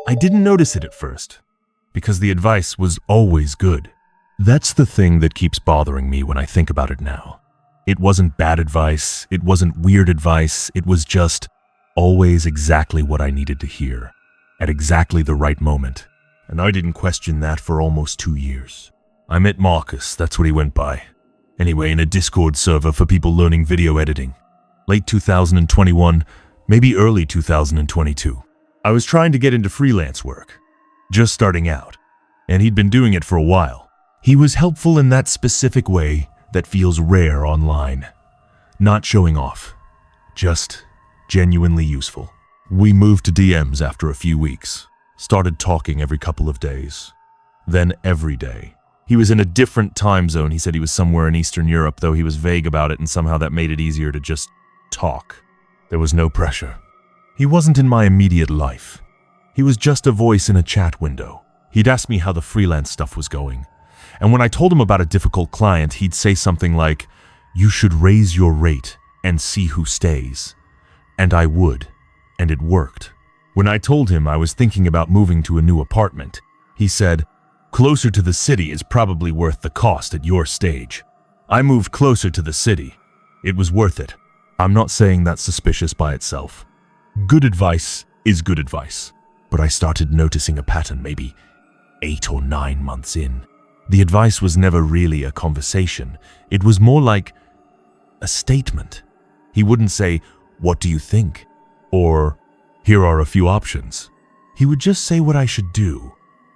I didn't notice it at first, because the advice was always good. That's the thing that keeps bothering me when I think about it now. It wasn't bad advice, it wasn't weird advice, it was just always exactly what I needed to hear, at exactly the right moment. And I didn't question that for almost 2 years. I met Marcus, that's what he went by. Anyway, in a Discord server for people learning video editing. Late 2021, maybe early 2022. I was trying to get into freelance work, just starting out, and he'd been doing it for a while. He was helpful in that specific way that feels rare online. Not showing off, just genuinely useful. We moved to DMs after a few weeks, started talking every couple of days, then every day. He was in a different time zone. He said he was somewhere in Eastern Europe, though he was vague about it, and somehow that made it easier to just talk. There was no pressure. He wasn't in my immediate life. He was just a voice in a chat window. He'd ask me how the freelance stuff was going. And when I told him about a difficult client, he'd say something like, "You should raise your rate and see who stays." And I would, and it worked. When I told him I was thinking about moving to a new apartment, he said, "Closer to the city is probably worth the cost at your stage." I moved closer to the city. It was worth it. I'm not saying that's suspicious by itself. Good advice is good advice. But I started noticing a pattern maybe 8 or 9 months in. The advice was never really a conversation. It was more like a statement. He wouldn't say, "What do you think?" or "Here are a few options." He would just say what I should do,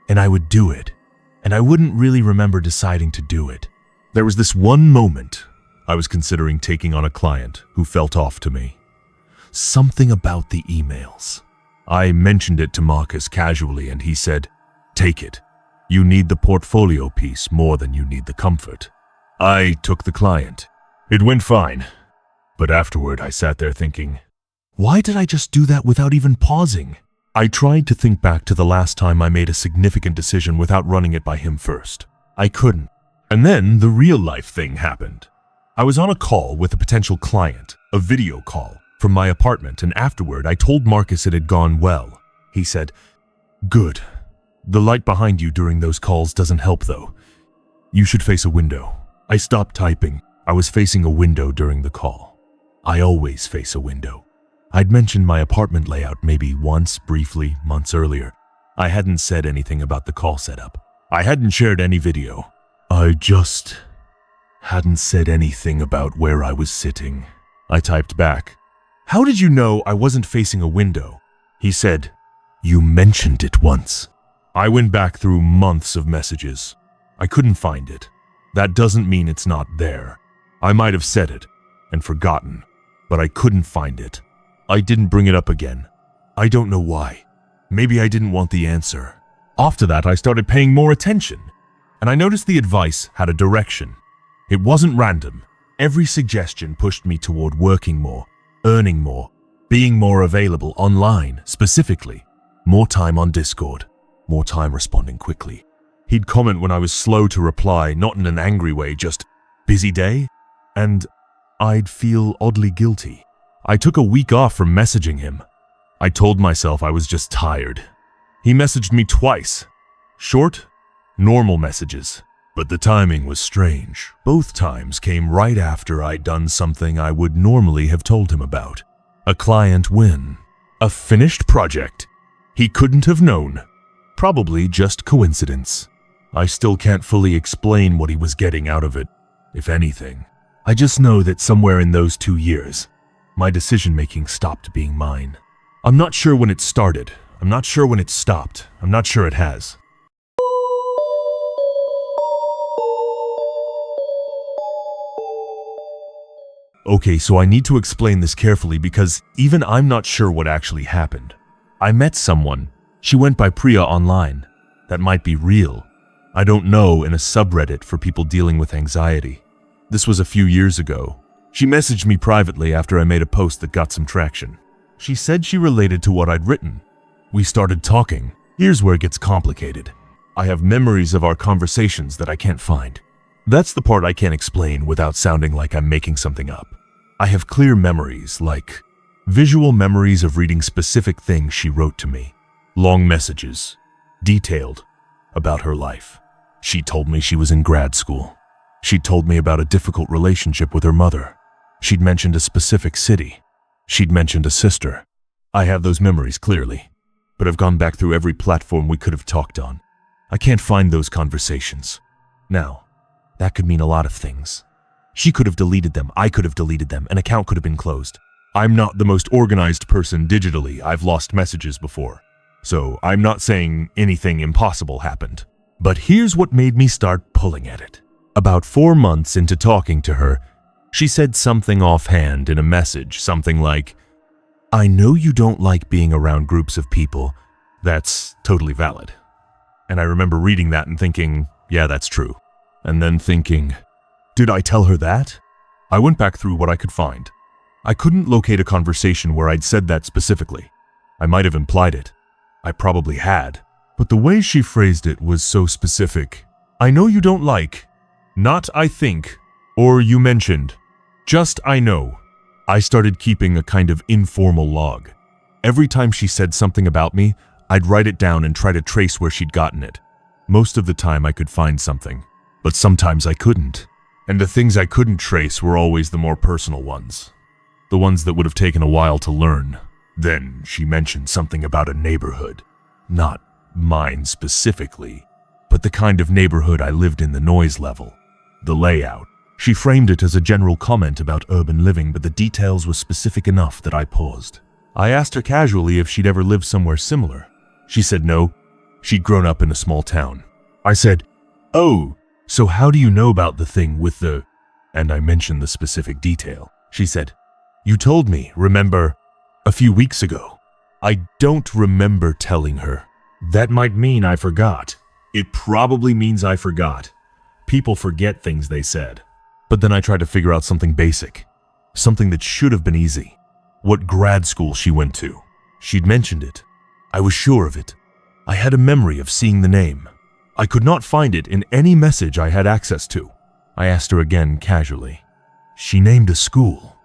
and I would do it, and I wouldn't really remember deciding to do it. There was this one moment I was considering taking on a client who felt off to me. Something about the emails. I mentioned it to Marcus casually, and he said, "Take it. You need the portfolio piece more than you need the comfort." I took the client. It went fine. But afterward, I sat there thinking, why did I just do that without even pausing? I tried to think back to the last time I made a significant decision without running it by him first. I couldn't. And then the real-life thing happened. I was on a call with a potential client, a video call, from my apartment, and afterward I told Marcus it had gone well. He said, "Good. The light behind you during those calls doesn't help though. You should face a window." I stopped typing. I was facing a window during the call. I always face a window. I'd mentioned my apartment layout maybe once, briefly, months earlier. I hadn't said anything about the call setup. I hadn't shared any video. I just hadn't said anything about where I was sitting. I typed back, "How did you know I wasn't facing a window?" He said, "You mentioned it once." I went back through months of messages. I couldn't find it. That doesn't mean it's not there. I might have said it and forgotten, but I couldn't find it. I didn't bring it up again. I don't know why. Maybe I didn't want the answer. After that, I started paying more attention, and I noticed the advice had a direction. It wasn't random. Every suggestion pushed me toward working more, earning more, being more available online, specifically, more time on Discord, more time responding quickly. He'd comment when I was slow to reply, not in an angry way, just busy day, and I'd feel oddly guilty. I took a week off from messaging him. I told myself I was just tired. He messaged me twice. Short, normal messages. But the timing was strange. Both times came right after I'd done something I would normally have told him about. A client win. A finished project. He couldn't have known. Probably just coincidence. I still can't fully explain what he was getting out of it, if anything. I just know that somewhere in those 2 years, my decision-making stopped being mine. I'm not sure when it started. I'm not sure when it stopped. I'm not sure it has. Okay, so I need to explain this carefully because even I'm not sure what actually happened. I met someone. She went by Priya online. That might be real. I don't know, in a subreddit for people dealing with anxiety. This was a few years ago. She messaged me privately after I made a post that got some traction. She said she related to what I'd written. We started talking. Here's where it gets complicated. I have memories of our conversations that I can't find. That's the part I can't explain without sounding like I'm making something up. I have clear memories, like visual memories of reading specific things she wrote to me. Long messages, detailed, about her life. She told me she was in grad school. She'd told me about a difficult relationship with her mother. She'd mentioned a specific city. She'd mentioned a sister. I have those memories clearly, but I've gone back through every platform we could have talked on. I can't find those conversations. Now, that could mean a lot of things. She could have deleted them, I could have deleted them, an account could have been closed. I'm not the most organized person digitally, I've lost messages before. So I'm not saying anything impossible happened. But here's what made me start pulling at it. About 4 months into talking to her, she said something offhand in a message, something like, "I know you don't like being around groups of people." That's totally valid. And I remember reading that and thinking, yeah, that's true. And then thinking, did I tell her that? I went back through what I could find. I couldn't locate a conversation where I'd said that specifically. I might have implied it. I probably had. But the way she phrased it was so specific. I know you don't like. Not I think. Or you mentioned. Just I know. I started keeping a kind of informal log. Every time she said something about me, I'd write it down and try to trace where she'd gotten it. Most of the time I could find something, but sometimes I couldn't. And the things I couldn't trace were always the more personal ones. The ones that would have taken a while to learn. Then she mentioned something about a neighborhood. Not mine specifically, but the kind of neighborhood I lived in, the noise level, the layout. She framed it as a general comment about urban living, but the details were specific enough that I paused. I asked her casually if she'd ever lived somewhere similar. She said no, she'd grown up in a small town. I said, "Oh, so how do you know about the thing with the..." And I mentioned the specific detail. She said, "You told me, remember, a few weeks ago." I don't remember telling her. That might mean I forgot. It probably means I forgot. People forget things they said. But then I tried to figure out something basic. Something that should have been easy. What grad school she went to. She'd mentioned it. I was sure of it. I had a memory of seeing the name. I could not find it in any message I had access to. I asked her again casually. She named a school.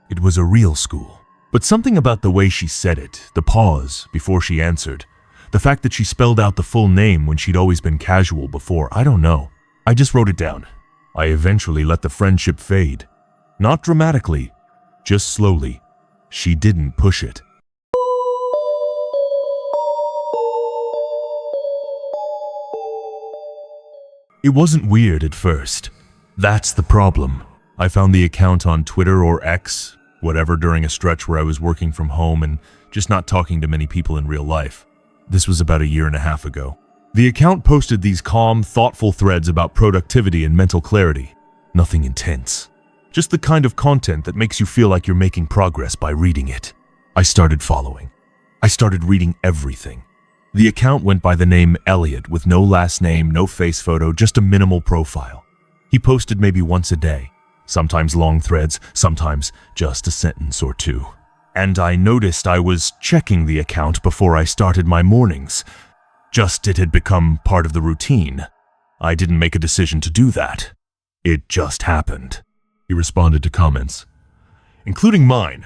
It was a real school. But something about the way she said it, the pause before she answered, the fact that she spelled out the full name when she'd always been casual before, I don't know. I just wrote it down. I eventually let the friendship fade. Not dramatically, just slowly. She didn't push it. It wasn't weird at first. That's the problem. I found the account on Twitter or X, whatever, during a stretch where I was working from home and just not talking to many people in real life. This was about 1.5 years ago. The account posted these calm, thoughtful threads about productivity and mental clarity. Nothing intense. Just the kind of content that makes you feel like you're making progress by reading it. I started following. I started reading everything. The account went by the name Elliot, with no last name, no face photo, just a minimal profile. He posted maybe once a day. Sometimes long threads, sometimes just a sentence or two. And I noticed I was checking the account before I started my mornings. Just it had become part of the routine. I didn't make a decision to do that. It just happened. He responded to comments, including mine.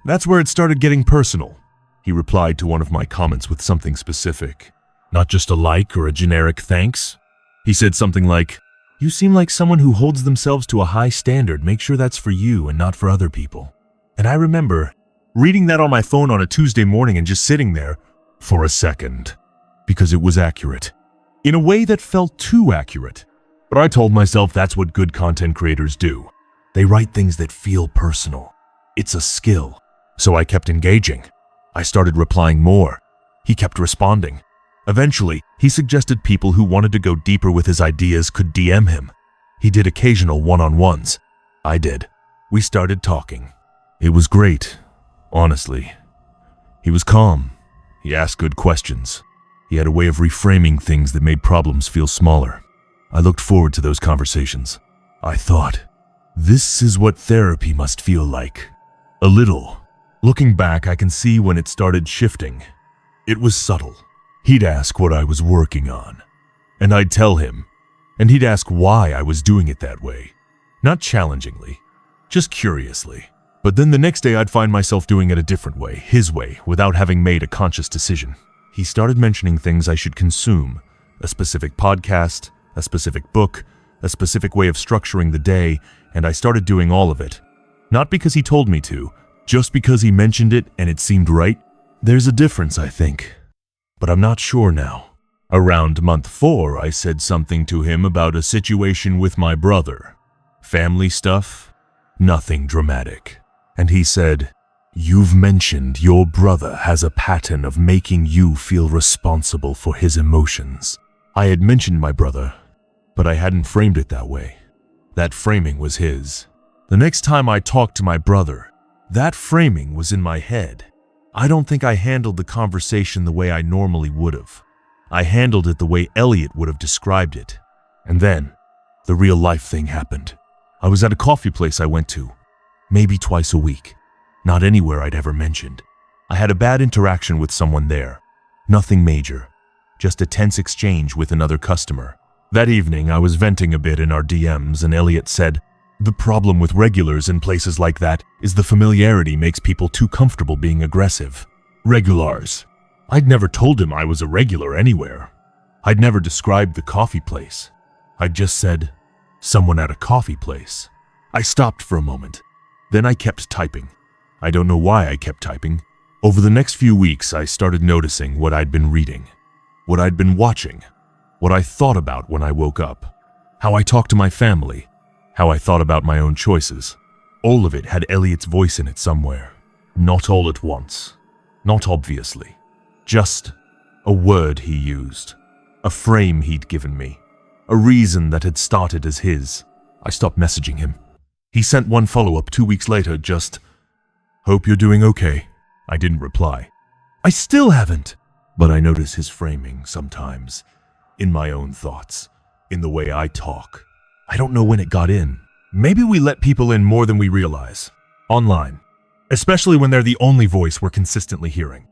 That's where it started getting personal. He replied to one of my comments with something specific. Not just a like or a generic thanks. He said something like, "You seem like someone who holds themselves to a high standard. Make sure that's for you and not for other people." And I remember reading that on my phone on a Tuesday morning and just sitting there for a second, because it was accurate. In a way that felt too accurate. But I told myself that's what good content creators do. They write things that feel personal. It's a skill. So I kept engaging. I started replying more. He kept responding. Eventually, he suggested people who wanted to go deeper with his ideas could DM him. He did occasional one-on-ones. I did. We started talking. It was great, honestly. He was calm. He asked good questions. He had a way of reframing things that made problems feel smaller. I looked forward to those conversations. I thought, this is what therapy must feel like. A little. Looking back, I can see when it started shifting. It was subtle. He'd ask what I was working on, and I'd tell him, and he'd ask why I was doing it that way. Not challengingly, just curiously. But then the next day I'd find myself doing it a different way, his way, without having made a conscious decision. He started mentioning things I should consume, a specific podcast, a specific book, a specific way of structuring the day, and I started doing all of it. Not because he told me to, just because he mentioned it and it seemed right. There's a difference, I think. But I'm not sure now. Around month 4, I said something to him about a situation with my brother. Family stuff, nothing dramatic. And he said, "You've mentioned your brother has a pattern of making you feel responsible for his emotions." I had mentioned my brother, but I hadn't framed it that way. That framing was his. The next time I talked to my brother, that framing was in my head. I don't think I handled the conversation the way I normally would have. I handled it the way Elliot would have described it. And then, the real life thing happened. I was at a coffee place I went to, maybe twice a week. Not anywhere I'd ever mentioned. I had a bad interaction with someone there. Nothing major, just a tense exchange with another customer. That evening, I was venting a bit in our DMs and Elliot said, "The problem with regulars in places like that is the familiarity makes people too comfortable being aggressive." Regulars. I'd never told him I was a regular anywhere. I'd never described the coffee place. I'd just said, "Someone at a coffee place." I stopped for a moment. Then I kept typing. I don't know why I kept typing. Over the next few weeks, I started noticing what I'd been reading, what I'd been watching, what I thought about when I woke up, how I talked to my family, how I thought about my own choices. All of it had Elliot's voice in it somewhere. Not all at once. Not obviously. Just a word he used. A frame he'd given me. A reason that had started as his. I stopped messaging him. He sent one follow-up 2 weeks later, just, "Hope you're doing okay." I didn't reply. I still haven't. But I notice his framing sometimes. In my own thoughts. In the way I talk. I don't know when it got in. Maybe we let people in more than we realize. Online. Especially when they're the only voice we're consistently hearing.